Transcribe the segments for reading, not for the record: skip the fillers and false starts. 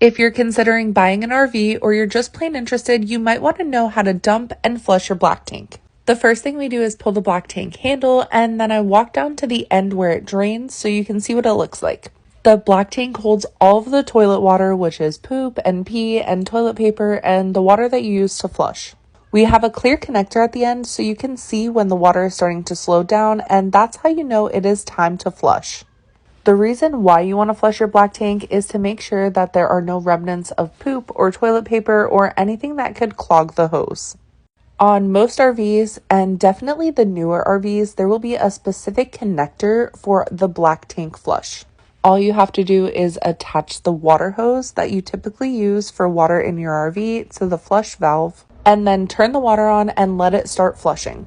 If you're considering buying an RV or you're just plain interested, you might want to know how to dump and flush your black tank. The first thing we do is pull the black tank handle, and then I walk down to the end where it drains so you can see what it looks like. The black tank holds all of the toilet water, which is poop and pee and toilet paper and the water that you use to flush. We have a clear connector at the end so you can see when the water is starting to slow down, and that's how you know it is time to flush. The reason why you want to flush your black tank is to make sure that there are no remnants of poop or toilet paper or anything that could clog the hose. On most RVs, and definitely the newer RVs, there will be a specific connector for the black tank flush. All you have to do is attach the water hose that you typically use for water in your RV to the flush valve, and then turn the water on and let it start flushing.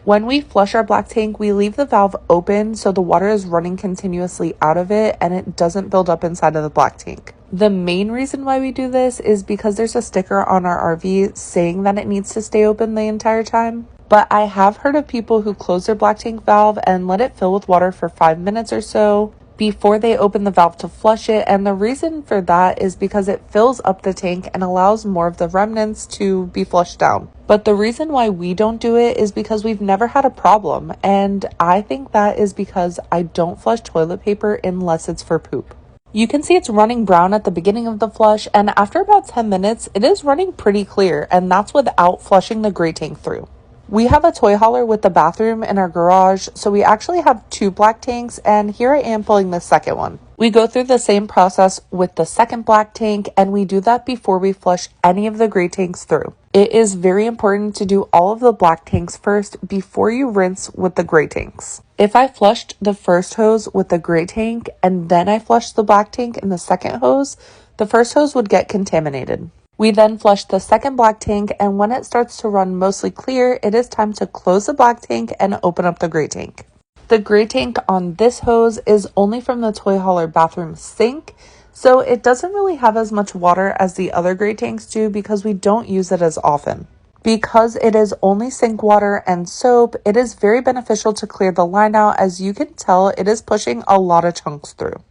When we flush our black tank, we leave the valve open so the water is running continuously out of it and it doesn't build up inside of the black tank. The main reason why we do this is because there's a sticker on our RV saying that it needs to stay open the entire time. But I have heard of people who close their black tank valve and let it fill with water for 5 minutes or so before they open the valve to flush it, and the reason for that is because it fills up the tank and allows more of the remnants to be flushed down. But the reason why we don't do it is because we've never had a problem, and I think that is because I don't flush toilet paper unless it's for poop. You can see it's running brown at the beginning of the flush, and after about 10 minutes, it is running pretty clear, and that's without flushing the gray tank through. We have a toy hauler with the bathroom in our garage, so we actually have 2 black tanks, and here I am pulling the second one. We go through the same process with the second black tank, and we do that before we flush any of the gray tanks through. It is very important to do all of the black tanks first before you rinse with the gray tanks. If I flushed the first hose with the gray tank and then I flushed the black tank in the second hose, the first hose would get contaminated. We then flush the second black tank, and when it starts to run mostly clear, it is time to close the black tank and open up the gray tank. The gray tank on this hose is only from the toy hauler bathroom sink, so it doesn't really have as much water as the other gray tanks do because we don't use it as often. Because it is only sink water and soap, it is very beneficial to clear the line out. As you can tell, it is pushing a lot of chunks through.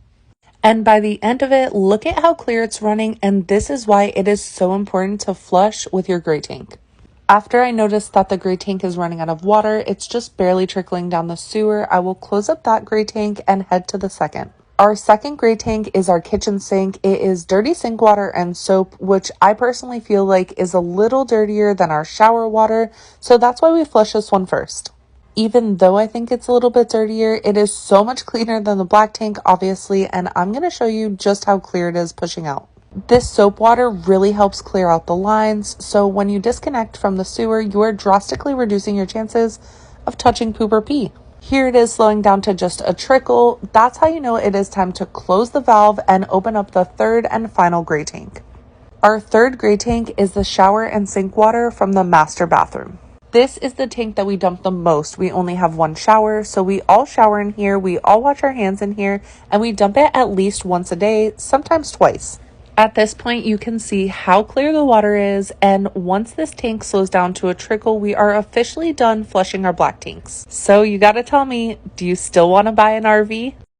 And by the end of it, look at how clear it's running, and this is why it is so important to flush with your gray tank. After I notice that the gray tank is running out of water, it's just barely trickling down the sewer, I will close up that gray tank and head to the second. Our second gray tank is our kitchen sink. It is dirty sink water and soap, which I personally feel like is a little dirtier than our shower water, so that's why we flush this one first. Even though I think it's a little bit dirtier, it is so much cleaner than the black tank, obviously, and I'm going to show you just how clear it is pushing out. This soap water really helps clear out the lines, so when you disconnect from the sewer, you are drastically reducing your chances of touching poop or pee. Here it is slowing down to just a trickle. That's how you know it is time to close the valve and open up the third and final gray tank. Our third gray tank is the shower and sink water from the master bathroom. This is the tank that we dump the most. We only have one shower, so we all shower in here, we all wash our hands in here, and we dump it at least once a day, sometimes twice. At this point, you can see how clear the water is, and once this tank slows down to a trickle, we are officially done flushing our black tanks. So you gotta tell me, do you still want to buy an RV?